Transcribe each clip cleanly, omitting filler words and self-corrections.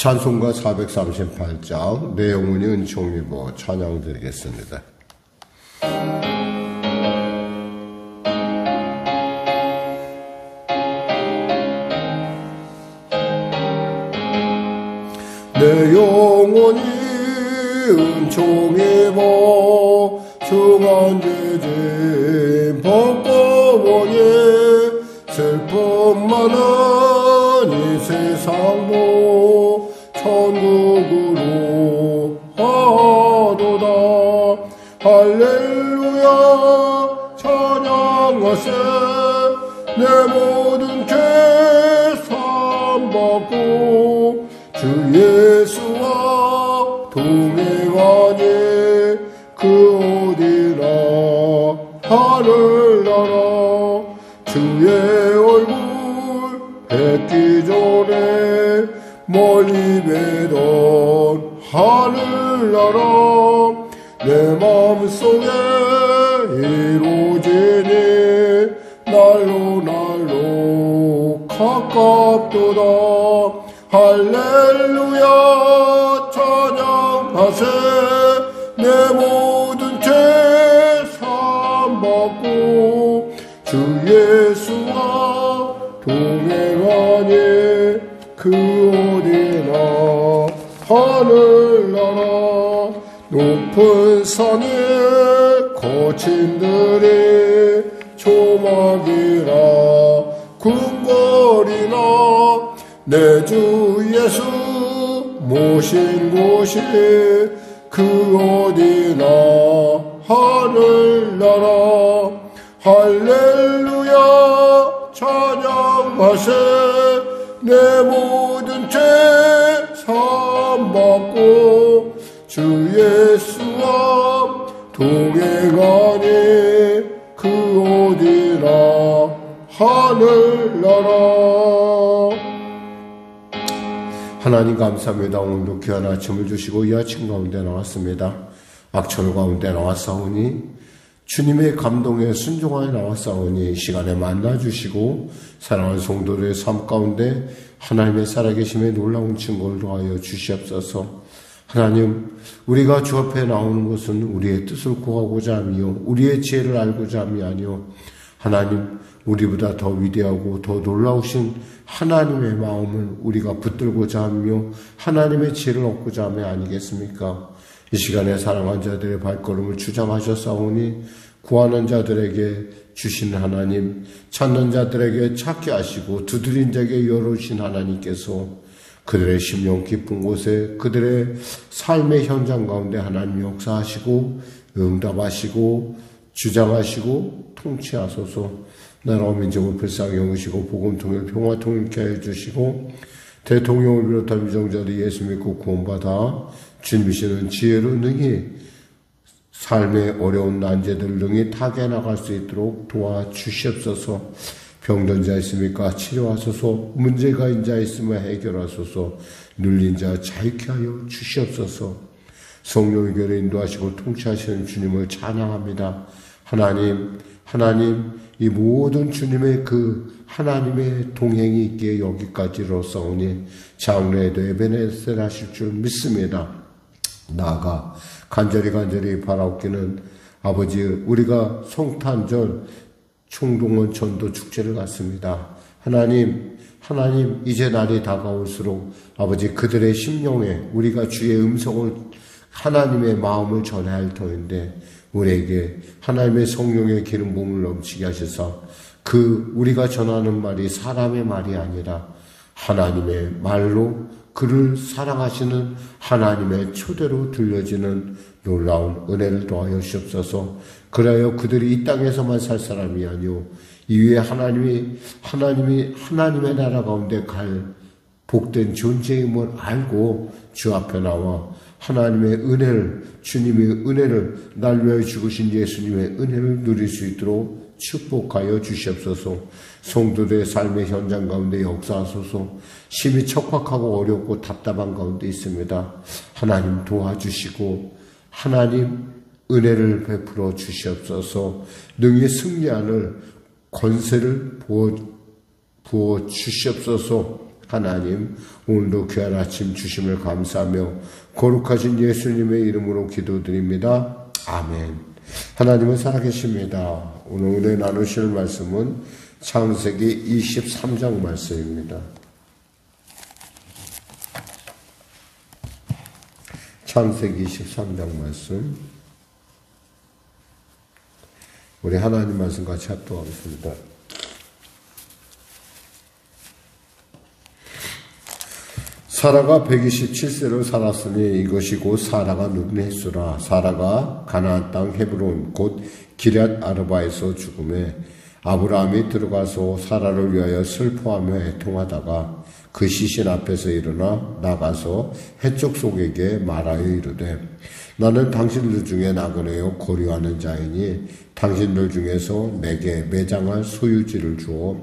찬송가 438장 내 영혼이 은총이고 찬양 드리겠습니다. 내 영혼이 은총이고 중한 죄짐 벗고보니 슬픔 많은 이 세상도 천국으로 가도다. 할렐루야 찬양하세. 내 모든 죄 사함받고 주 예수와 동행하니 그 어디나 하늘나라. 주의 얼굴 뵙기 전에 멀리 뵈던 하늘나라. 내 마음속에 이루어지니 날로 날로 가깝도다. 할렐루야 찬양하세. 내 모든 죄 사함받고 주 예수와 동행하니 그 어디나 하늘나라. 높은 산에 거친 들이 조막이라 궁궐이나 내 주 예수 모신 곳이 그 어디나 하늘나라. 할렐루야 찬양하세. 내 모든 죄 사함받고 주 예수와 동행하니 그 어디나 하늘나라. 하나님 감사합니다. 오늘도 귀한 아침을 주시고 이 아침 가운데 나왔습니다. 악철 가운데 나왔사오니 주님의 감동에 순종하여 나왔사오니 이 시간에 만나주시고 사랑하는 성도들의 삶 가운데 하나님의 살아계심에 놀라운 증거를 더하여 주시옵소서. 하나님, 우리가 주 앞에 나오는 것은 우리의 뜻을 구하고자 하며 우리의 지혜를 알고자 함이 아니요 하나님, 우리보다 더 위대하고 더 놀라우신 하나님의 마음을 우리가 붙들고자 하며 하나님의 지혜를 얻고자 함이 아니겠습니까? 이 시간에 사랑한 자들의 발걸음을 주장하셨사오니 구하는 자들에게 주신 하나님, 찾는 자들에게 찾게 하시고 두드린 자에게 열어주신 하나님께서 그들의 심령 깊은 곳에 그들의 삶의 현장 가운데 하나님 역사하시고 응답하시고 주장하시고 통치하소서. 나라와 민족을 불쌍히 여기시고 복음통일 평화통일케 해주시고 대통령을 비롯한 위정자들이 예수 믿고 구원받아 주님이시는 지혜로 능히 삶의 어려운 난제들을 능히 타개해 나갈 수 있도록 도와주시옵소서. 병든 자 있습니까? 치료하소서. 문제가 있는 자 있으면 해결하소서. 눌린 자 자유케 하여 주시옵소서. 성령의 교회를 인도하시고 통치하시는 주님을 찬양합니다. 하나님, 이 모든 주님의 그 하나님의 동행이 있기에 여기까지 이르렀사오니 장래에도 에베네셀 하실 줄 믿습니다. 나아가 간절히 바라옵기는 아버지, 우리가 성탄절 총동원 전도 축제를 갖습니다. 하나님, 이제 날이 다가올수록 아버지 그들의 심령에 우리가 주의 음성을 하나님의 마음을 전해야 할 터인데 우리에게 하나님의 성령의 기름 부음을 넘치게 하셔서 그 우리가 전하는 말이 사람의 말이 아니라 하나님의 말로 그를 사랑하시는 하나님의 초대로 들려지는 놀라운 은혜를 더하여 주옵소서. 그래야 그들이 이 땅에서만 살 사람이 아니오 이 위에 하나님의 나라 가운데 갈 복된 존재임을 알고 주 앞에 나와 하나님의 은혜를, 주님의 은혜를, 날 위하여 죽으신 예수님의 은혜를 누릴 수 있도록 축복하여 주시옵소서. 성도들의 삶의 현장 가운데 역사하소서. 심히 척박하고 어렵고 답답한 가운데 있습니다. 하나님 도와주시고 하나님 은혜를 베풀어 주시옵소서. 능히 승리하는 권세를 부어 주시옵소서. 하나님, 오늘도 귀한 아침 주심을 감사하며 거룩하신 예수님의 이름으로 기도드립니다. 아멘. 하나님은 살아계십니다. 오늘 은혜 나누실 말씀은 창세기 23장 말씀입니다. 창세기 23장 말씀. 우리 하나님 말씀 같이 합독하겠습니다. 사라가 127세를 살았으니 이것이 곧 사라가 늙은 횟수라. 사라가 가나안 땅 헤브론 곧 기럇 아르바에서 죽음에 아브라함이 들어가서 사라를 위하여 슬퍼하며 애통하다가 그 시신 앞에서 일어나 나가서 해쪽 속에게 말하여 이르되 나는 당신들 중에 나그네요 고려하는 자이니 당신들 중에서 내게 매장할 소유지를 주어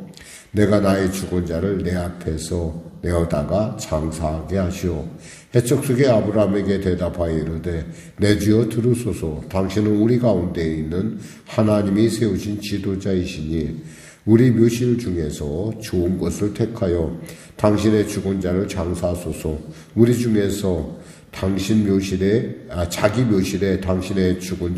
내가 나의 죽은 자를 내 앞에서 내어다가 장사하게 하시오. 해쪽 속에 아브라함에게 대답하여 이르되 내 주여 들으소서. 당신은 우리 가운데 있는 하나님이 세우신 지도자이시니 우리 묘실 중에서 좋은 것을 택하여 당신의 죽은 자를 장사하소서. 우리 중에서 자기 묘실에 당신의 죽은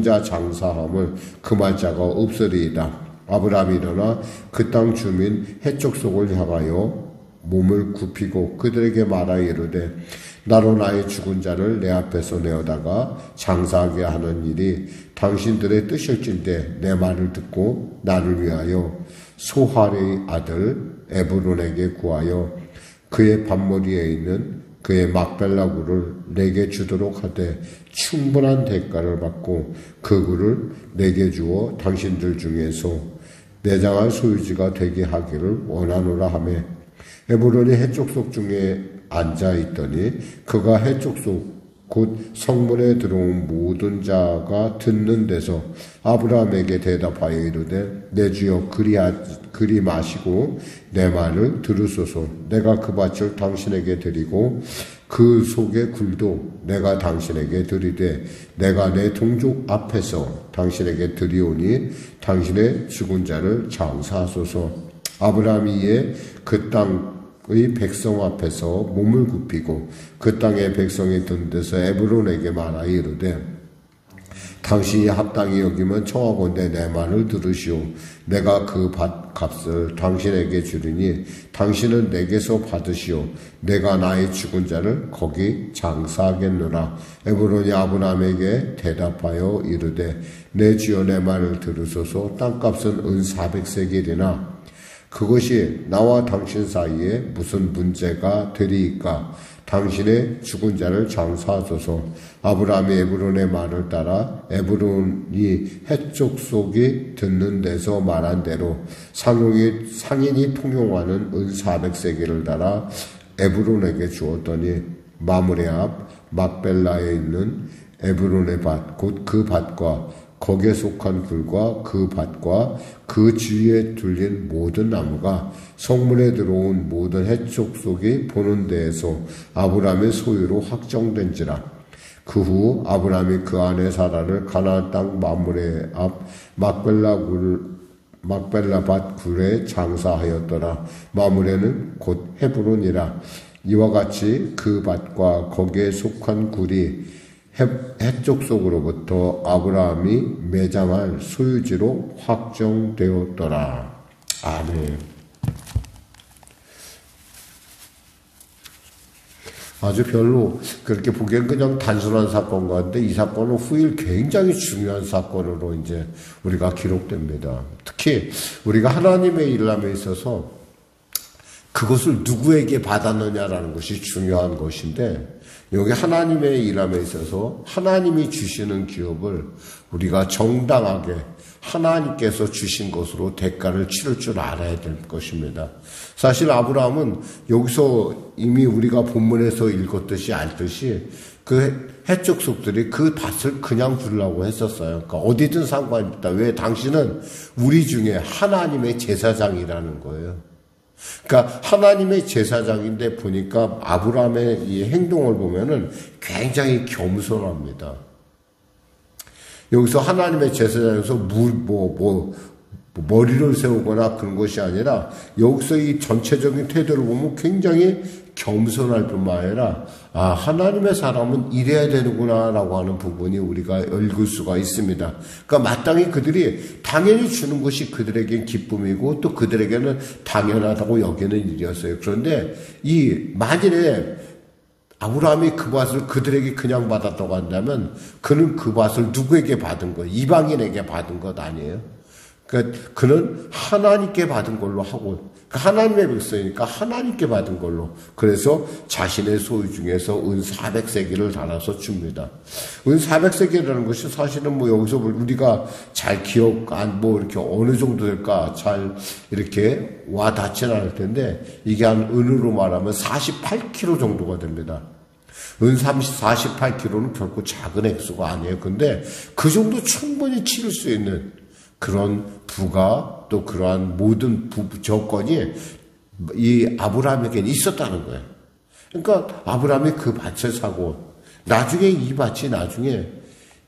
자 장사함을 금할 자가 없으리이다. 아브라함이 일어나 그 땅 주민 해쪽 속을 향하여 몸을 굽히고 그들에게 말하여 이르되 나로 나의 죽은 자를 내 앞에서 내어다가 장사하게 하는 일이 당신들의 뜻일진데 내 말을 듣고 나를 위하여 소할의 아들 에브론에게 구하여 그의 밭머리에 있는 그의 막벨라 굴을 내게 주도록 하되 충분한 대가를 받고 그 굴을 내게 주어 당신들 중에서 내장할 소유지가 되게 하기를 원하노라 하매 에브론이 해쪽 속 중에 앉아 있더니 그가 해쪽 속 곧 성문에 들어온 모든 자가 듣는 데서 아브라함에게 대답하여 이르되 내 주여 그리 마시고 내 말을 들으소서. 내가 그 밭을 당신에게 드리고 그 속의 굴도 내가 당신에게 드리되 내가 내 동족 앞에서 당신에게 드리오니 당신의 죽은 자를 장사하소서. 아브라함이 이에 그 땅의 백성 앞에서 몸을 굽히고 그 땅의 백성이 든 데서 에브론에게 말하여 이르되 당신이 합당히 여기면 청하건대 내 말을 들으시오. 내가 그 밭값을 당신에게 주리니 당신은 내게서 받으시오. 내가 나의 죽은 자를 거기 장사하겠노라. 에브론이 아브라함에게 대답하여 이르되 내 주여 내 말을 들으소서. 땅값은 은 400세겔이나 그것이 나와 당신 사이에 무슨 문제가 되리이까? 당신의 죽은 자를 장사하소서. 아브라함이 에브론의 말을 따라 에브론이 해쪽 속이 듣는 데서 말한 대로 상인이 통용하는 은 400세겔을 따라 에브론에게 주었더니 마므레 앞 막벨라에 있는 에브론의 밭 곧 그 밭과 거기에 속한 굴과 그 밭과 그 주위에 둘린 모든 나무가 성문에 들어온 모든 해쪽 속이 보는 데에서 아브라함의 소유로 확정된지라. 그 후 아브라함이 그 아내 사라를 가나안 땅 마므레 앞 막벨라 밭 굴에 장사하였더라. 마므레는 곧 헤브론이라. 이와 같이 그 밭과 거기에 속한 굴이 해쪽 속으로부터 아브라함이 매장할 소유지로 확정되었더라. 아멘. 아주 별로 그렇게 보기엔 그냥 단순한 사건 같은데 이 사건은 후일 굉장히 중요한 사건으로 이제 우리가 기록됩니다. 특히 우리가 하나님의 일함에 있어서 그것을 누구에게 받았느냐라는 것이 중요한 것인데 여기 하나님의 일함에 있어서 하나님이 주시는 기업을 우리가 정당하게 하나님께서 주신 것으로 대가를 치를 줄 알아야 될 것입니다. 사실 아브라함은 여기서 이미 우리가 본문에서 읽었듯이 알듯이 그 해쪽 속들이 그 밭을 그냥 주려고 했었어요. 그러니까 어디든 상관이 없다. 왜? 당신은 우리 중에 하나님의 제사장이라는 거예요. 그러니까 하나님의 제사장인데 보니까 아브라함의 이 행동을 보면은 굉장히 겸손합니다. 여기서 하나님의 제사장에서 머리를 세우거나 그런 것이 아니라 여기서 이 전체적인 태도를 보면 굉장히 겸손할 뿐만 아니라 하나님의 사람은 이래야 되는구나 라고 하는 부분이 우리가 읽을 수가 있습니다. 그러니까 마땅히 그들이 당연히 주는 것이 그들에겐 기쁨이고 또 그들에게는 당연하다고 여기는 일이었어요. 그런데 만일에 아브라함이 그 밭을 그들에게 그냥 받았다고 한다면 그는 그 밭을 누구에게 받은 거예요? 이방인에게 받은 것 아니에요? 그러니까 그는 하나님께 받은 걸로 하고, 하나님의 백성이니까 하나님께 받은 걸로. 그래서 자신의 소유 중에서 은 400세겔을 달아서 줍니다. 은 400세겔이라는 것이 사실은 여기서 우리가 잘 이렇게 어느 정도 될까 잘 이렇게 와 닿지는 않을 텐데, 이게 한 은으로 말하면 48kg 정도가 됩니다. 은 48kg는 결코 작은 액수가 아니에요. 근데 그 정도 충분히 치를 수 있는 그런 부가 또 그러한 모든 조건이 이 아브라함에게는 있었다는 거예요. 그러니까 아브라함이 그 밭을 사고 나중에 이 밭이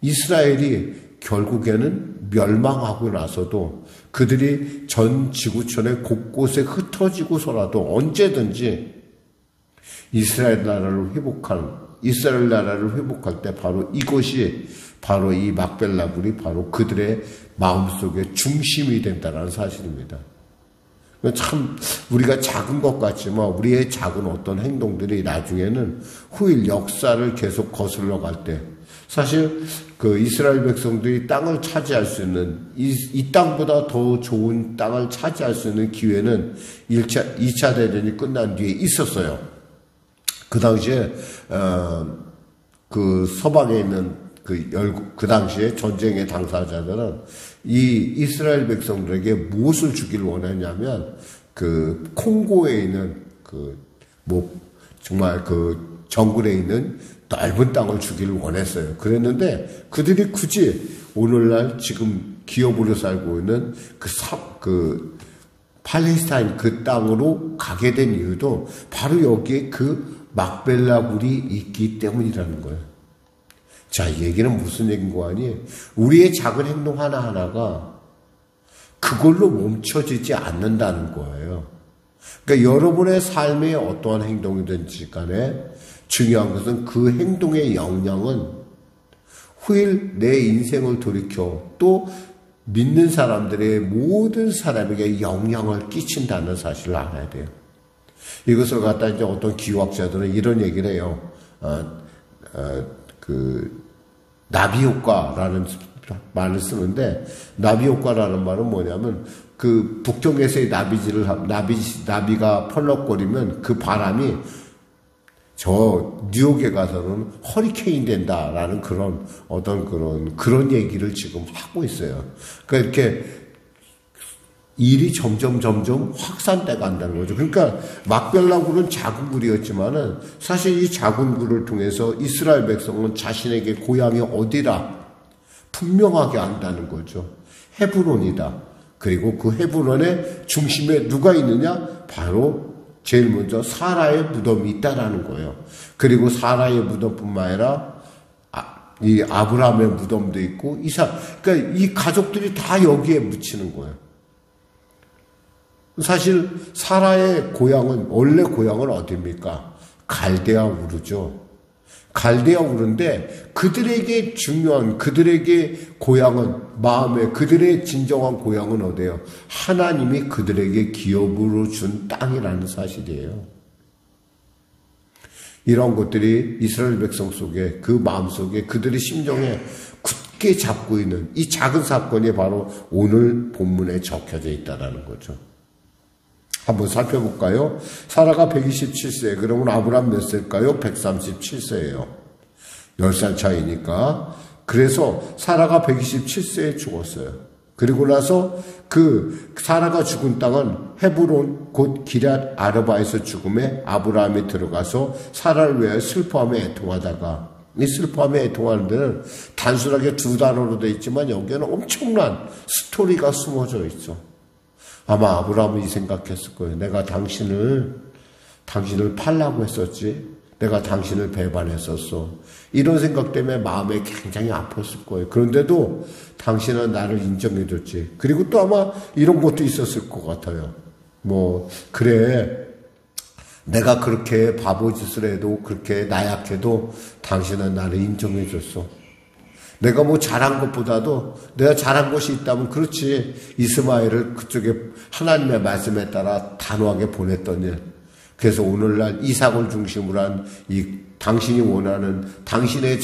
이스라엘이 결국에는 멸망하고 나서도 그들이 전 지구촌의 곳곳에 흩어지고서라도 언제든지 이스라엘 나라를 회복할 때 바로 이것이 바로 이 막벨라굴이 바로 그들의 마음속의 중심이 된다는 사실입니다. 참 우리가 작은 것 같지만 우리의 작은 어떤 행동들이 나중에는 후일 역사를 계속 거슬러 갈 때 사실 그 이스라엘 백성들이 땅을 차지할 수 있는 이 땅보다 더 좋은 땅을 차지할 수 있는 기회는 2차 대전이 끝난 뒤에 있었어요. 그 당시에 그 서방에 있는 그 당시에 전쟁의 당사자들은 이 이스라엘 백성들에게 무엇을 주기를 원했냐면 그 콩고에 있는 정말 그 정글에 있는 넓은 땅을 주기를 원했어요. 그랬는데 그들이 굳이 오늘날 지금 기업으로 살고 있는 그 팔레스타인 그 땅으로 가게 된 이유도 바로 여기에 그 막벨라굴이 있기 때문이라는 거예요. 자, 이 얘기는 무슨 얘기인가 하니 우리의 작은 행동 하나하나가 그걸로 멈춰지지 않는다는 거예요. 그러니까 여러분의 삶의 어떠한 행동이든지 간에 중요한 것은 그 행동의 영향은 후일 내 인생을 돌이켜 또 믿는 사람들의 모든 사람에게 영향을 끼친다는 사실을 알아야 돼요. 이것을 갖다 이제 어떤 기후학자들은 이런 얘기를 해요. 나비 효과라는 말을 쓰는데, 나비 효과라는 말은 뭐냐면, 그 북쪽에서의 나비가 펄럭거리면 그 바람이 저 뉴욕에 가서는 허리케인 된다라는 그런 얘기를 지금 하고 있어요. 그러니까 이렇게 일이 점점 확산돼 간다는 거죠. 그러니까 막벨라굴은 작은 굴이었지만은 사실 이 작은 굴을 통해서 이스라엘 백성은 자신에게 고향이 어디라 분명하게 안다는 거죠. 헤브론이다. 그리고 그 헤브론의 중심에 누가 있느냐? 바로 제일 먼저 사라의 무덤이 있다라는 거예요. 그리고 사라의 무덤뿐만 아니라 이 아브라함의 무덤도 있고 그러니까 이 가족들이 다 여기에 묻히는 거예요. 사실 사라의 원래 고향은 어디입니까? 갈대아 우르죠. 갈대아 우르인데 그들에게 중요한 그들에게 고향은 그들의 진정한 고향은 어디예요? 하나님이 그들에게 기업으로 준 땅이라는 사실이에요. 이런 것들이 이스라엘 백성 속에 그 마음속에 그들의 심정에 굳게 잡고 있는 이 작은 사건이 바로 오늘 본문에 적혀져 있다는 거죠. 한번 살펴볼까요? 사라가 127세, 그러면 아브라함 몇 세일까요? 137세예요. 10살 차이니까. 그래서 사라가 127세에 죽었어요. 그리고 나서 그 사라가 죽은 땅은 헤브론 곧 기럇 아르바에서 죽음에 아브라함이 들어가서 사라를 위하여 슬퍼하며 애통하다가, 이 슬퍼하며 애통하는 데는 단순하게 두 단어로 되어 있지만 여기에는 엄청난 스토리가 숨어져 있죠. 아마 아브라함은 이 생각했을 거예요. 내가 당신을 팔라고 했었지. 내가 당신을 배반했었어. 이런 생각 때문에 마음에 굉장히 아팠을 거예요. 그런데도 당신은 나를 인정해줬지. 그리고 또 아마 이런 것도 있었을 것 같아요. 그래. 내가 그렇게 바보짓을 해도 그렇게 나약해도 당신은 나를 인정해줬어. 내가 잘한 것보다도 내가 잘한 것이 있다면 그렇지. 이스마엘을 그쪽에 하나님의 말씀에 따라 단호하게 보냈던 일. 그래서 오늘날 이삭을 중심으로 한 당신이 원하는 당신의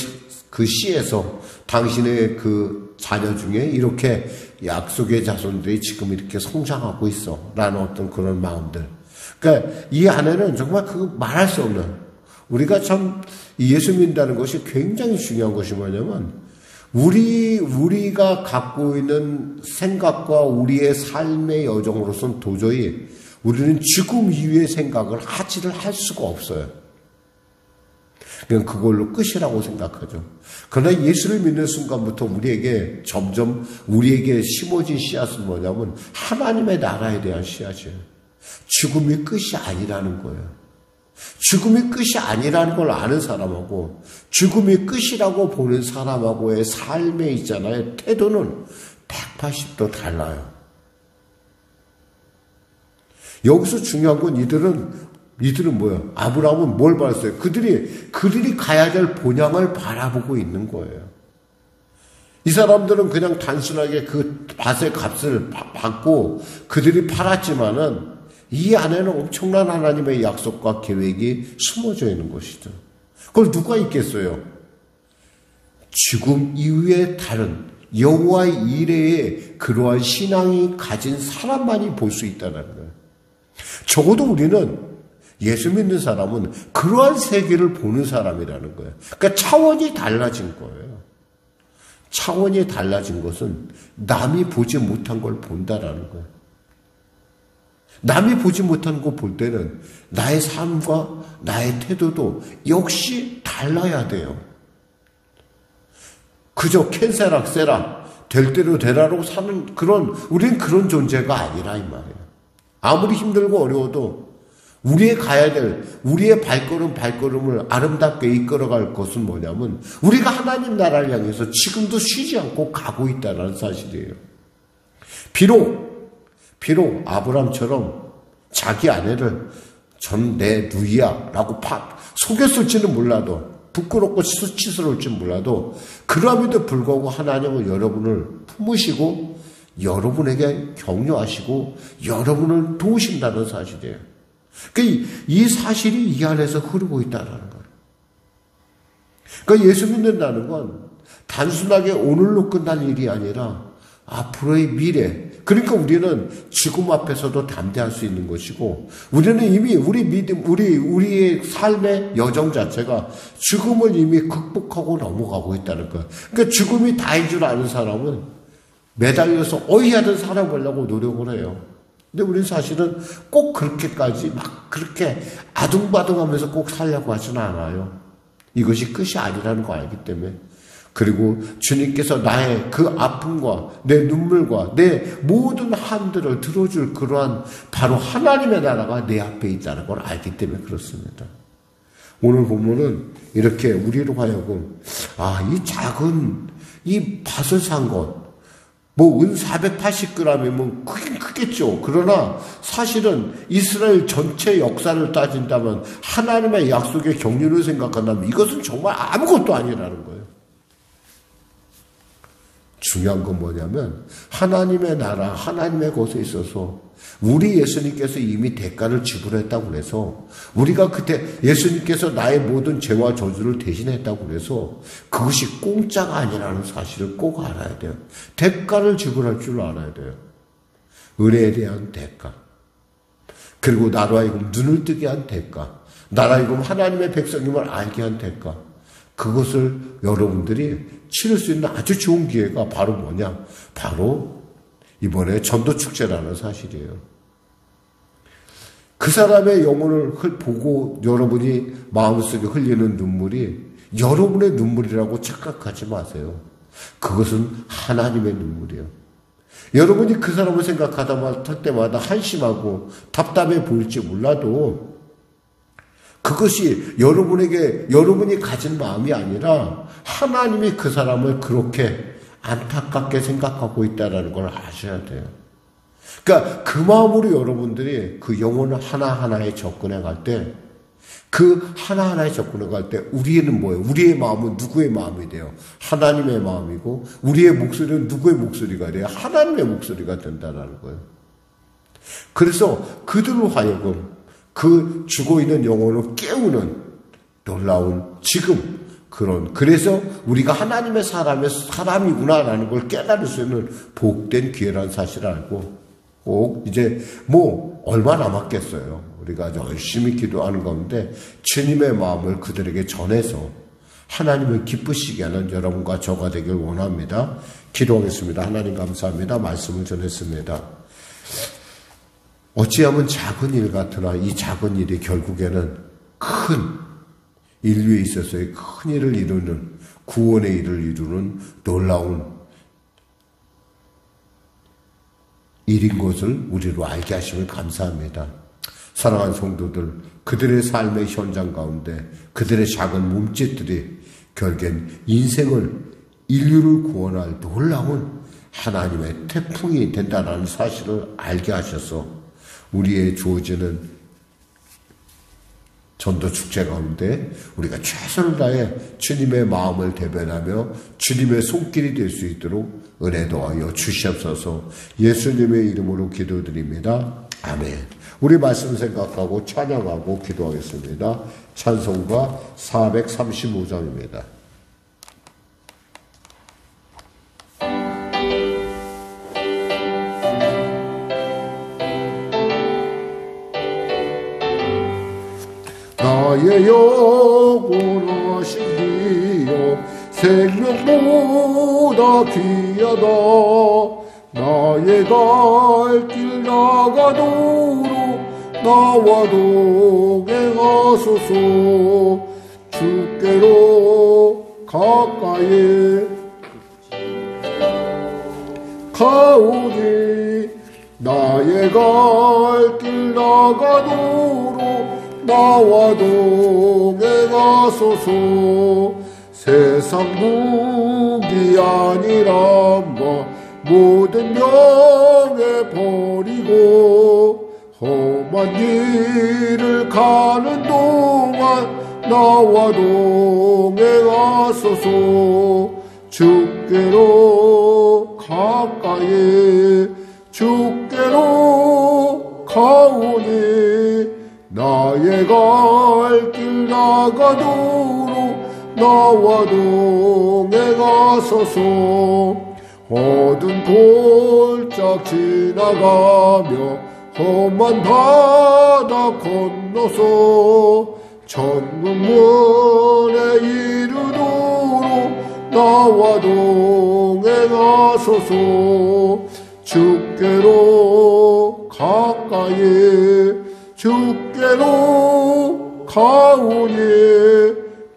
그 씨에서 당신의 그 자녀 중에 이렇게 약속의 자손들이 지금 이렇게 성장하고 있어. 라는 어떤 그런 마음들. 그러니까 이 안에는 정말 말할 수 없는, 우리가 참 예수 믿는다는 것이 굉장히 중요한 것이 뭐냐면 우리가 갖고 있는 생각과 우리의 삶의 여정으로서는 도저히 우리는 죽음 이후의 생각을 하지를 할 수가 없어요. 그냥 그걸로 끝이라고 생각하죠. 그러나 예수를 믿는 순간부터 점점 우리에게 심어진 씨앗은 뭐냐면 하나님의 나라에 대한 씨앗이에요. 죽음이 끝이 아니라는 거예요. 죽음이 끝이 아니라는 걸 아는 사람하고 죽음이 끝이라고 보는 사람하고의 삶에 있잖아요. 태도는 180도 달라요. 여기서 중요한 건 이들은 뭐예요? 아브라함은 뭘 봤어요? 그들이 가야 될 본향을 바라보고 있는 거예요. 이 사람들은 그냥 단순하게 그 밭의 값을 받고 그들이 팔았지만은 이 안에는 엄청난 하나님의 약속과 계획이 숨어져 있는 것이죠. 그걸 누가 있겠어요? 죽음 이후에 다른 여호와의 이레의 그러한 신앙이 가진 사람만이 볼 수 있다는 거예요. 적어도 우리는 예수 믿는 사람은 그러한 세계를 보는 사람이라는 거예요. 그러니까 차원이 달라진 거예요. 차원이 달라진 것은 남이 보지 못한 걸 본다라는 거예요. 남이 보지 못하는 거 볼 때는 나의 삶과 나의 태도도 역시 달라야 돼요. 그저 캔세락세라 될 대로 되라고 사는 우리는 그런 존재가 아니라 이 말이에요. 아무리 힘들고 어려워도 우리의 가야 될 우리의 발걸음을 아름답게 이끌어갈 것은 뭐냐면 우리가 하나님 나라를 향해서 지금도 쉬지 않고 가고 있다는 사실이에요. 비록 아브람처럼 자기 아내를 전 내 누이야라고 속였을지는 몰라도 부끄럽고 수치스러울지 몰라도 그럼에도 불구하고 하나님은 여러분을 품으시고 여러분에게 격려하시고 여러분을 도우신다는 사실이에요. 이 사실이 이 안에서 흐르고 있다는 거예요. 그러니까 예수 믿는다는 건 단순하게 오늘로 끝날 일이 아니라 앞으로의 미래. 그러니까 우리는 죽음 앞에서도 담대할 수 있는 것이고, 우리는 이미 우리의 삶의 여정 자체가 죽음을 이미 극복하고 넘어가고 있다는 거예요. 그러니까 죽음이 다인 줄 아는 사람은 매달려서 어이하든 살아보려고 노력을 해요. 근데 우리는 사실은 꼭 그렇게까지 그렇게 아둥바둥하면서 꼭 살려고 하지는 않아요. 이것이 끝이 아니라는 거 알기 때문에. 그리고 주님께서 나의 그 아픔과 내 눈물과 내 모든 한들을 들어줄 그러한 바로 하나님의 나라가 내 앞에 있다는 걸 알기 때문에 그렇습니다. 오늘 보면은 이렇게 우리로 하여금 이 작은 이 밭을 산 것, 은 480g이면 크긴 크겠죠. 그러나 사실은 이스라엘 전체 역사를 따진다면 하나님의 약속의 경륜을 생각한다면 이것은 정말 아무것도 아니라는 거예요. 중요한 건 뭐냐면 하나님의 나라, 하나님의 곳에 있어서 우리 예수님께서 이미 대가를 지불했다고 해서 우리가 그때 예수님께서 나의 모든 죄와 저주를 대신했다고 해서 그것이 공짜가 아니라는 사실을 꼭 알아야 돼요. 대가를 지불할 줄 알아야 돼요. 은혜에 대한 대가. 그리고 나로 하여금 눈을 뜨게 한 대가. 나로 하여금 하나님의 백성임을 알게 한 대가. 그것을 여러분들이 치를 수 있는 아주 좋은 기회가 바로 뭐냐? 바로 이번에 전도축제라는 사실이에요. 그 사람의 영혼을 보고 여러분이 마음속에 흘리는 눈물이 여러분의 눈물이라고 착각하지 마세요. 그것은 하나님의 눈물이에요. 여러분이 그 사람을 생각하다 할 때마다 한심하고 답답해 보일지 몰라도 그것이 여러분이 가진 마음이 아니라 하나님이 그 사람을 그렇게 안타깝게 생각하고 있다는 걸 아셔야 돼요. 그러니까 그 마음으로 여러분들이 그 영혼 하나하나에 접근해 갈 때, 그 하나하나에 접근해 갈 때 우리는 뭐예요? 우리의 마음은 누구의 마음이 돼요? 하나님의 마음이고, 우리의 목소리는 누구의 목소리가 돼요? 하나님의 목소리가 된다는 거예요. 그래서 그들로 하여금 그 죽어있는 영혼을 깨우는 놀라운 지금 그래서 우리가 하나님의 사람이구나라는 걸 깨달을 수 있는 복된 기회라는 사실을 알고, 꼭 이제 얼마 남았겠어요. 우리가 열심히 기도하는 가운데 주님의 마음을 그들에게 전해서 하나님을 기쁘시게 하는 여러분과 저가 되길 원합니다. 기도하겠습니다. 하나님 감사합니다. 말씀을 전했습니다. 어찌하면 작은 일 같으나 이 작은 일이 결국에는 큰 인류에 있어서의 큰 일을 이루는, 구원의 일을 이루는 놀라운 일인 것을 우리로 알게 하시면 감사합니다. 사랑하는 성도들, 그들의 삶의 현장 가운데 그들의 작은 몸짓들이 결국엔 인류를 구원할 놀라운 하나님의 태풍이 된다는 사실을 알게 하셔서 우리의 주어지는 전도 축제 가운데 우리가 최선을 다해 주님의 마음을 대변하며 주님의 손길이 될 수 있도록 은혜 더하여 주시옵소서. 예수님의 이름으로 기도드립니다. 아멘. 우리 말씀 생각하고 찬양하고 기도하겠습니다. 찬송가 435장입니다. 나의 영원하신 이여 생명보다 귀하다. 나의 갈 길 나가도록 나와 동행하소서. 주께로 가까이 가오니 나의 갈 길 나가도록 나와 동행하소서. 세상 무기 아니란가 모든 명예 버리고 험한 길을 가는 동안 나와 동행하소서. 주께로 가까이 주께로 가오니 나의 갈 길 나가도록 나와 동행하소서. 어두운 골짝 지나가며 험한 바다 건너서 천국문에 이르도록 나와 동행하소서. 주께로 가까이 주께로 가오니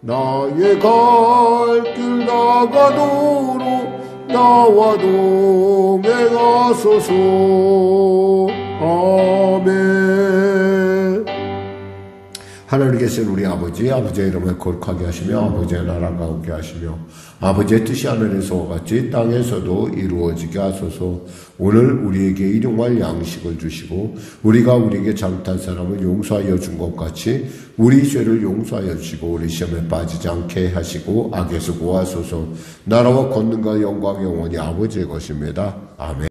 나의 갈 길 나가도록 나와 동행하소서. 아멘. 하늘에 계신 우리 아버지의 이름을 거룩하게 하시며 아버지의 나라가 오게 하시며 아버지의 뜻이 하늘에서와 같이 땅에서도 이루어지게 하소서. 오늘 우리에게 일용할 양식을 주시고 우리가 우리에게 잘못한 사람을 용서하여 준 것 같이 우리 죄를 용서하여 주시고 우리 시험에 빠지지 않게 하시고 악에서 구하소서. 나라와 권능과 영광이 영원히 아버지의 것입니다. 아멘.